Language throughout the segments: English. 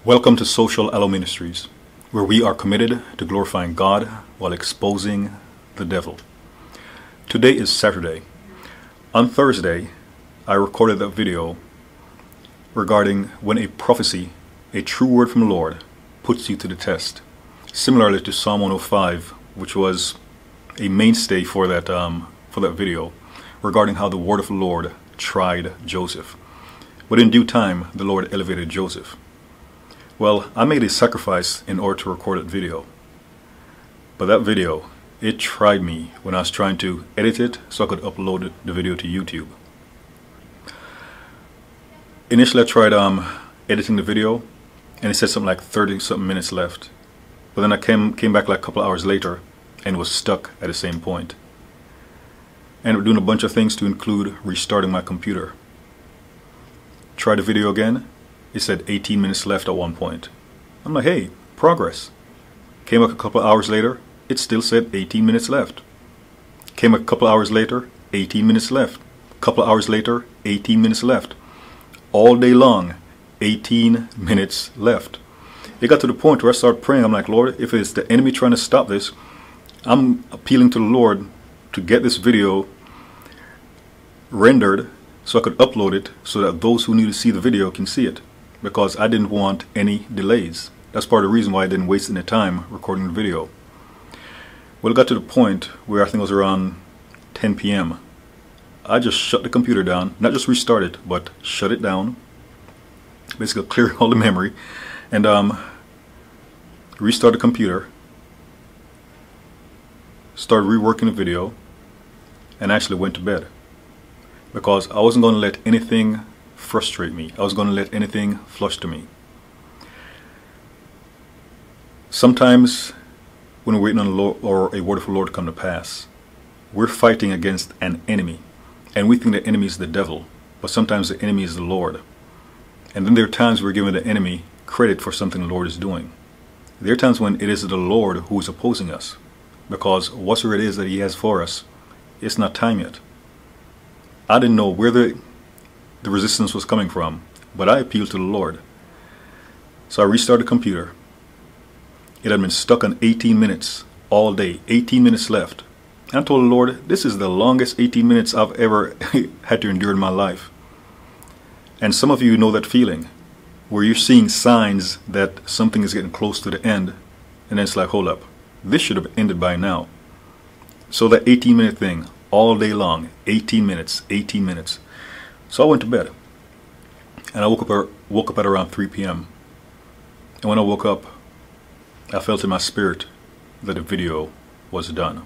Welcome to Social Aloe Ministries, where we are committed to glorifying God while exposing the devil. Today is Saturday. On Thursday, I recorded that video regarding when a prophecy, a true word from the Lord, puts you to the test. Similarly to Psalm 105, which was a mainstay for that video, regarding how the word of the Lord tried Joseph. But in due time, the Lord elevated Joseph. Well, I made a sacrifice in order to record that video. But that video, it tried me when I was trying to edit it so I could upload the video to YouTube. Initially I tried editing the video and it said something like 30-something minutes left. But then I came back like a couple hours later and was stuck at the same point. And we're doing a bunch of things to include restarting my computer. Tried the video again. It said 18 minutes left at one point. I'm like, hey, progress. Came back a couple hours later, it still said 18 minutes left. Came back a couple hours later, 18 minutes left. Couple hours later, 18 minutes left. All day long, 18 minutes left. It got to the point where I started praying. I'm like, Lord, if it's the enemy trying to stop this, I'm appealing to the Lord to get this video rendered so I could upload it so that those who need to see the video can see it. Because I didn't want any delays. That's part of the reason why I didn't waste any time recording the video. Well, it got to the point where I think it was around 10 p.m. I just shut the computer down, not just restart it, but shut it down. Basically clear all the memory and restart the computer. Started reworking the video and actually went to bed. Because I wasn't going to let anything frustrate me. I was going to let anything fluster me. Sometimes when we're waiting on the Lord or a word of the Lord to come to pass, we're fighting against an enemy. And we think the enemy is the devil. But sometimes the enemy is the Lord. And then there are times we're giving the enemy credit for something the Lord is doing. There are times when it is the Lord who is opposing us. Because whatever it is that He has for us, it's not time yet. I didn't know where the resistance was coming from, but I appealed to the Lord. So I restarted the computer. It had been stuck on 18 minutes all day, 18 minutes left. And I told the Lord, this is the longest 18 minutes I've ever had to endure in my life. And some of you know that feeling, where you're seeing signs that something is getting close to the end, and then it's like, hold up, this should have ended by now. So that 18-minute thing, all day long, 18 minutes, 18 minutes. So I went to bed, and I woke up at around 3 p.m. And when I woke up, I felt in my spirit that the video was done.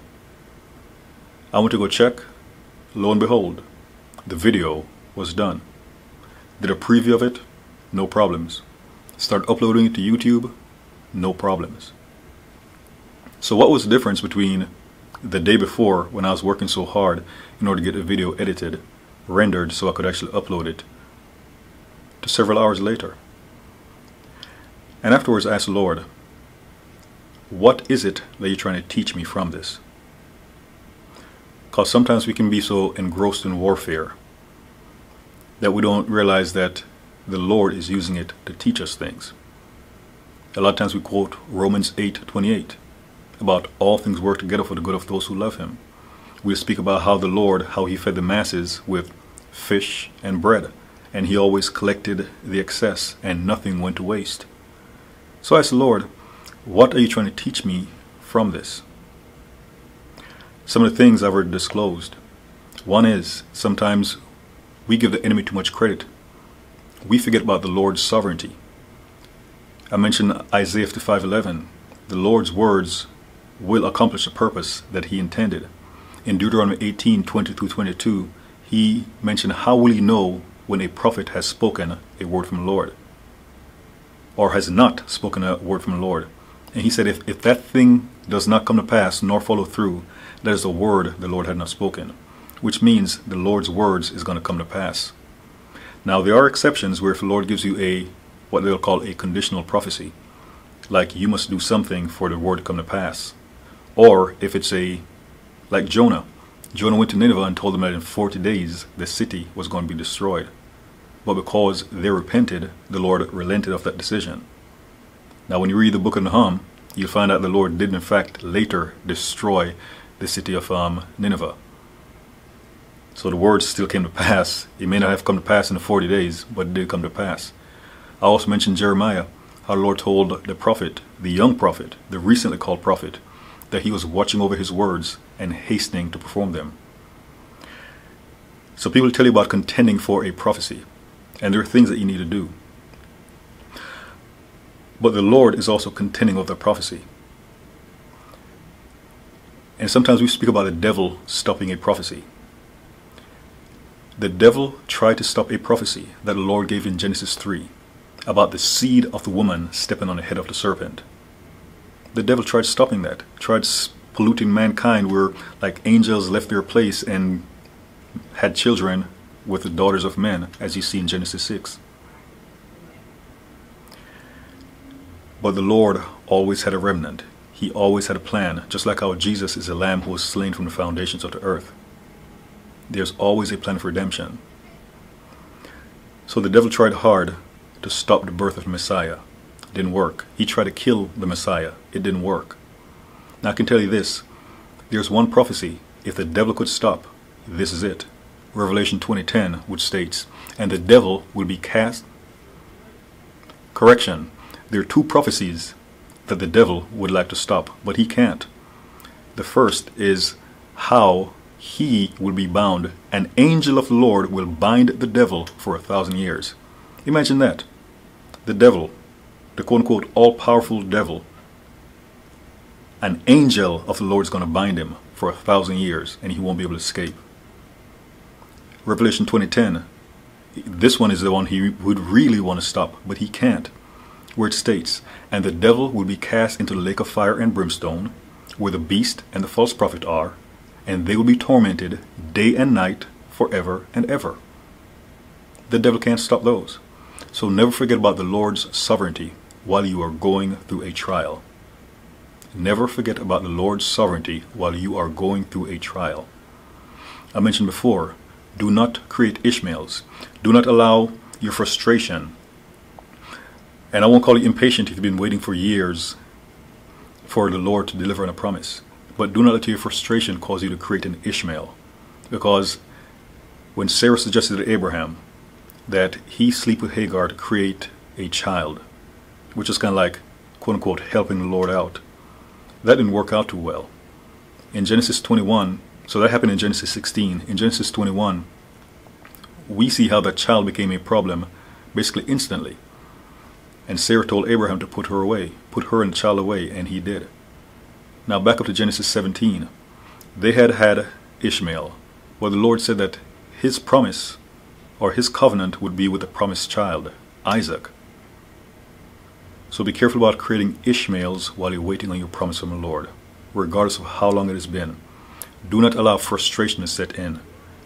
I went to go check. Lo and behold, the video was done. Did a preview of it, no problems. Started uploading it to YouTube, no problems. So what was the difference between the day before, when I was working so hard in order to get the video edited, rendered so I could actually upload it, to several hours later? And afterwards I asked the Lord, what is it that you're trying to teach me from this? Because sometimes we can be so engrossed in warfare that we don't realize that the Lord is using it to teach us things. A lot of times we quote Romans 8:28 about all things work together for the good of those who love Him. We speak about how the Lord, how He fed the masses with fish and bread, and He always collected the excess and nothing went to waste. So I asked the Lord, what are you trying to teach me from this? Some of the things I've already disclosed. One is, sometimes we give the enemy too much credit. We forget about the Lord's sovereignty. I mentioned Isaiah 55:11. The Lord's words will accomplish the purpose that He intended. In Deuteronomy 18:20-22, He mentioned, how will you know when a prophet has spoken a word from the Lord? Or has not spoken a word from the Lord? And He said, if that thing does not come to pass nor follow through, that is a word the Lord had not spoken. Which means the Lord's words is going to come to pass. Now there are exceptions where if the Lord gives you what they'll call a conditional prophecy, like you must do something for the word to come to pass. Or if it's like Jonah. Jonah went to Nineveh and told them that in 40 days the city was going to be destroyed. But because they repented, the Lord relented of that decision. Now, when you read the book of Nahum, you'll find out the Lord did in fact later destroy the city of Nineveh. So the words still came to pass. It may not have come to pass in the 40 days, but it did come to pass. I also mentioned Jeremiah, how the Lord told the prophet, the young prophet, the recently called prophet, that he was watching over his words and hastening to perform them. So people tell you about contending for a prophecy, and there are things that you need to do. But the Lord is also contending with the prophecy. And sometimes we speak about the devil stopping a prophecy. The devil tried to stop a prophecy that the Lord gave in Genesis 3 about the seed of the woman stepping on the head of the serpent. The devil tried stopping that, tried polluting mankind where like angels left their place and had children with the daughters of men, as you see in Genesis 6. But the Lord always had a remnant. He always had a plan, just like how Jesus is a lamb who was slain from the foundations of the earth. There's always a plan of redemption. So the devil tried hard to stop the birth of the Messiah. It didn't work. He tried to kill the Messiah. It didn't work. Now I can tell you this. There's one prophecy. If the devil could stop, this is it. Revelation 20:10, which states, and the devil will be cast. Correction. There are two prophecies that the devil would like to stop, but he can't. The first is how he will be bound. An angel of the Lord will bind the devil for 1,000 years. Imagine that. The devil, the quote-unquote all-powerful devil, an angel of the Lord is going to bind him for 1,000 years, and he won't be able to escape. Revelation 20:10, this one is the one he would really want to stop, but he can't. Where it states, and the devil will be cast into the lake of fire and brimstone, where the beast and the false prophet are, and they will be tormented day and night forever and ever. The devil can't stop those. So never forget about the Lord's sovereignty while you are going through a trial. Never forget about the Lord's sovereignty while you are going through a trial. I mentioned before, do not create Ishmaels. Do not allow your frustration, and I won't call you impatient if you've been waiting for years for the Lord to deliver on a promise. But do not let your frustration cause you to create an Ishmael. Because when Sarah suggested to Abraham that he sleep with Hagar to create a child, which is kind of like, quote unquote, helping the Lord out, that didn't work out too well. In Genesis 21, so that happened in Genesis 16. In Genesis 21, we see how that child became a problem basically instantly. And Sarah told Abraham to put her away, put her and the child away, and he did. Now back up to Genesis 17. They had Ishmael, where the Lord said that his promise or his covenant would be with the promised child, Isaac. So be careful about creating Ishmaels while you're waiting on your promise from the Lord, regardless of how long it has been. Do not allow frustration to set in,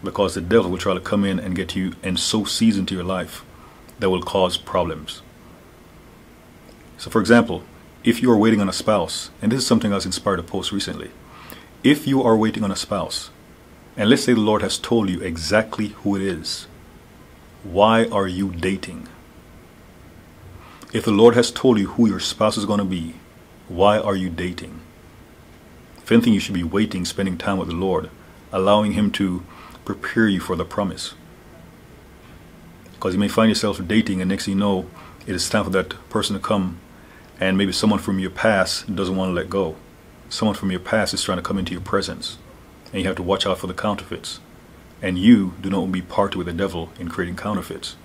because the devil will try to come in and get you and sow seeds into your life that will cause problems. So for example, if you are waiting on a spouse, and this is something I was inspired to post recently, if you are waiting on a spouse, and let's say the Lord has told you exactly who it is, why are you dating? If the Lord has told you who your spouse is going to be, why are you dating? If anything, you should be waiting, spending time with the Lord, allowing Him to prepare you for the promise. Because you may find yourself dating, and next thing you know, it is time for that person to come, and maybe someone from your past doesn't want to let go. Someone from your past is trying to come into your presence, and you have to watch out for the counterfeits. And you do not want to be partnered with the devil in creating counterfeits.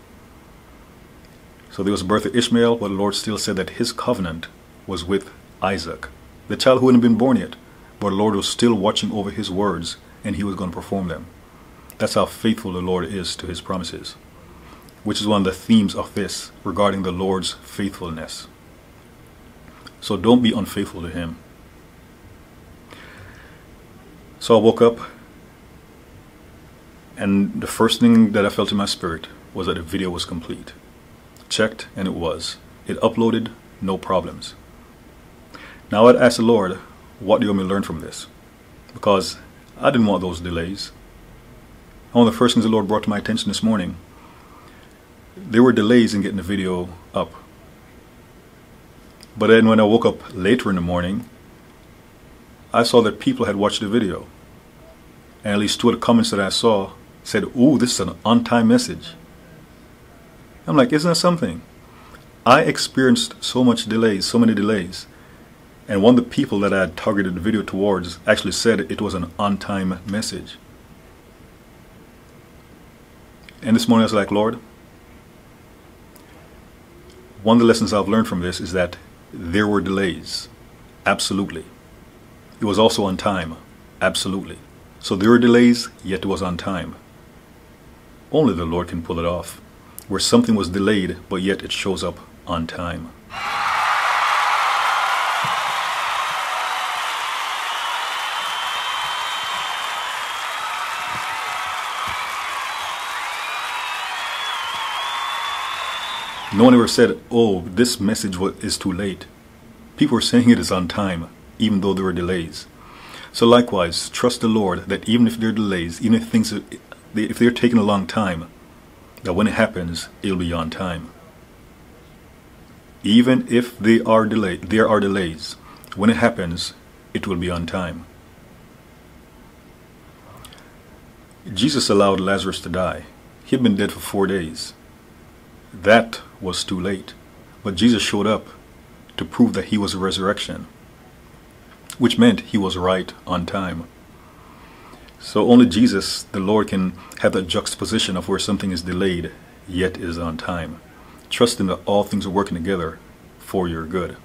So there was a birth of Ishmael, but the Lord still said that his covenant was with Isaac, the child who hadn't been born yet, but the Lord was still watching over his words, and he was going to perform them. That's how faithful the Lord is to his promises, which is one of the themes of this regarding the Lord's faithfulness. So don't be unfaithful to him. So I woke up, and the first thing that I felt in my spirit was that the video was complete. Checked, and it was. It uploaded, no problems. Now I'd ask the Lord, what do you want me to learn from this? Because I didn't want those delays. One of the first things the Lord brought to my attention this morning, there were delays in getting the video up. But then when I woke up later in the morning, I saw that people had watched the video. And at least two of the comments that I saw said, "Ooh, this is an on-time message." I'm like, isn't that something? I experienced so many delays. And one of the people that I had targeted the video towards actually said it was an on-time message. And this morning I was like, Lord, one of the lessons I've learned from this is that there were delays. Absolutely. It was also on time. Absolutely. So there were delays, yet it was on time. Only the Lord can pull it off. Where something was delayed, but yet it shows up on time. No one ever said, "Oh, this message is too late." People were saying it is on time, even though there were delays. So likewise, trust the Lord that even if there are delays, even if they're taking a long time, that when it happens, it'll be on time. Even if there are delays, when it happens, it will be on time. Jesus allowed Lazarus to die. He had been dead for 4 days. That was too late. But Jesus showed up to prove that he was a resurrection, which meant he was right on time. So only Jesus, the Lord, can have that juxtaposition of where something is delayed, yet is on time. Trusting that all things are working together for your good.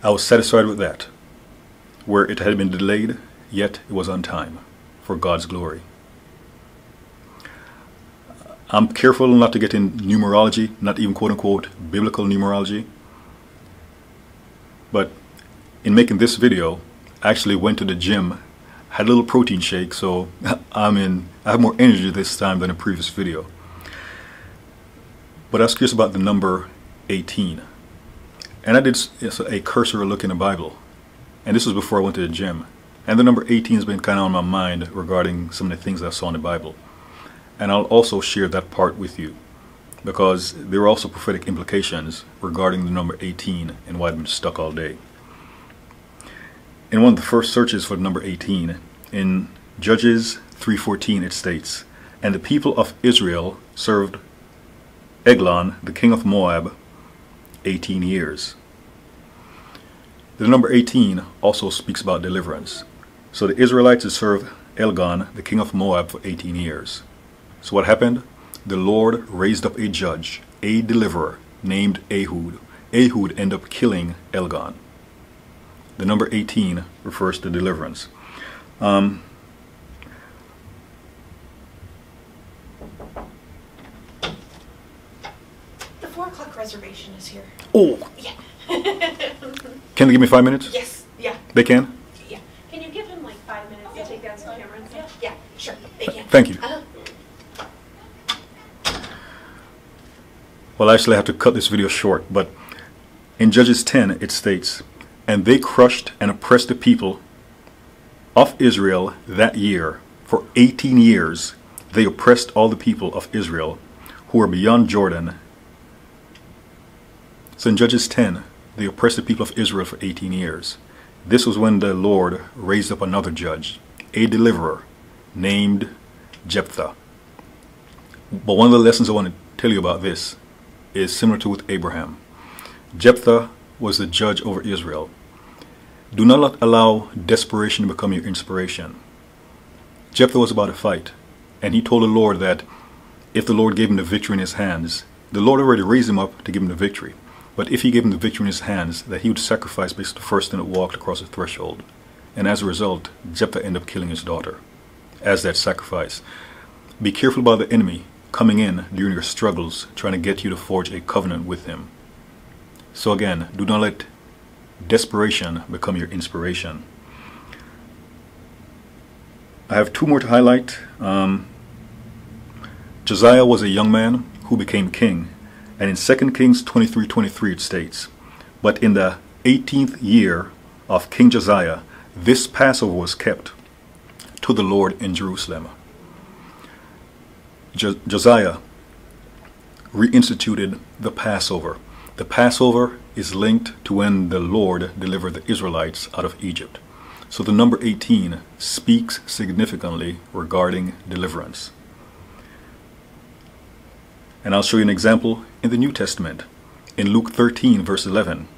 I was satisfied with that, where it had been delayed, yet it was on time, for God's glory. I'm careful not to get in numerology, not even quote-unquote biblical numerology. But in making this video, I actually went to the gym, had a little protein shake, so I have more energy this time than a previous video. But I was curious about the number 18. And I did a cursory look in the Bible. And this was before I went to the gym. And the number 18 has been kind of on my mind regarding some of the things I saw in the Bible. And I'll also share that part with you, because there are also prophetic implications regarding the number 18 and why I've been stuck all day. In one of the first searches for the number 18, in Judges 3:14, it states, "And the people of Israel served Eglon, the king of Moab, 18 years. The number 18 also speaks about deliverance. So the Israelites had served Eglon, the king of Moab, for 18 years. So what happened? The Lord raised up a judge, a deliverer, named Ehud. Ehud ended up killing Eglon. The number 18 refers to deliverance. The 4 o'clock reservation is here. Oh! Yeah. Can they give me 5 minutes? Yes. Yeah. They can? Yeah. Can you give him like 5 minutes to take down some cameras? Yeah. Sure. They can. Thank you. Well, actually I have to cut this video short, but in Judges 10 it states, "And they crushed and oppressed the people of Israel that year. For 18 years they oppressed all the people of Israel who were beyond Jordan." So in Judges 10, they oppressed the people of Israel for 18 years. This was when the Lord raised up another judge, a deliverer, named Jephthah. But one of the lessons I want to tell you about this is similar to with Abraham. Jephthah was the judge over Israel. Do not allow desperation to become your inspiration. Jephthah was about to fight, and he told the Lord that if the Lord gave him the victory in his hands, the Lord already raised him up to give him the victory, but if he gave him the victory in his hands, that he would sacrifice basically the first thing that walked across the threshold. And as a result, Jephthah ended up killing his daughter as that sacrifice. Be careful about the enemy coming in during your struggles, trying to get you to forge a covenant with him. So again, do not let desperation become your inspiration. I have 2 more to highlight. Josiah was a young man who became king, and in 2 Kings 23:23 it states, "But in the 18th year of King Josiah, this Passover was kept to the Lord in Jerusalem." Josiah reinstituted the Passover. The Passover is linked to when the Lord delivered the Israelites out of Egypt. So the number 18 speaks significantly regarding deliverance. And I'll show you an example in the New Testament. In Luke 13, verse 11,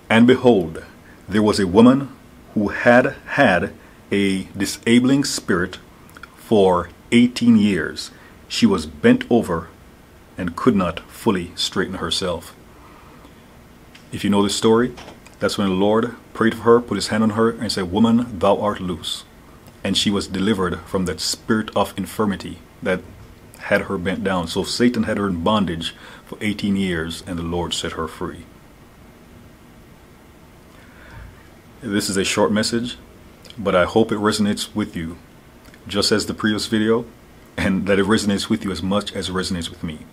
"And behold, there was a woman who had had a disabling spirit for 18 years. She was bent over and could not fully straighten herself." If you know this story, that's when the Lord prayed for her, put his hand on her, and said, "Woman, thou art loose." And she was delivered from that spirit of infirmity that had her bent down. So Satan had her in bondage for 18 years, and the Lord set her free. This is a short message, but I hope it resonates with you, just as the previous video, and that it resonates with you as much as it resonates with me.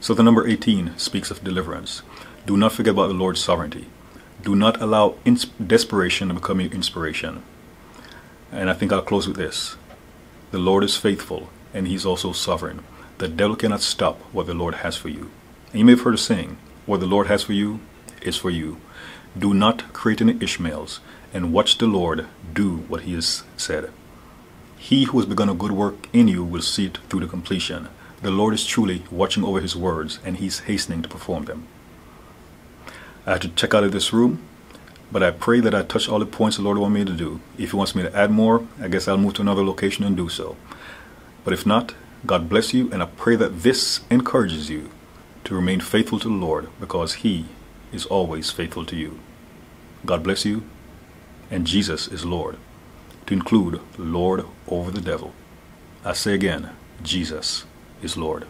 So the number 18 speaks of deliverance. Do not forget about the Lord's sovereignty. Do not allow desperation to become your inspiration. And I think I'll close with this. The Lord is faithful, and he's also sovereign. The devil cannot stop what the Lord has for you. And you may have heard a saying, what the Lord has for you is for you. Do not create any Ishmaels, and watch the Lord do what he has said. He who has begun a good work in you will see it through to completion. The Lord is truly watching over his words, and he's hastening to perform them. I have to check out of this room, but I pray that I touch all the points the Lord wants me to do. If he wants me to add more, I guess I'll move to another location and do so. But if not, God bless you, and I pray that this encourages you to remain faithful to the Lord, because he is always faithful to you. God bless you, and Jesus is Lord, to include Lord over the devil. I say again, Jesus is Lord.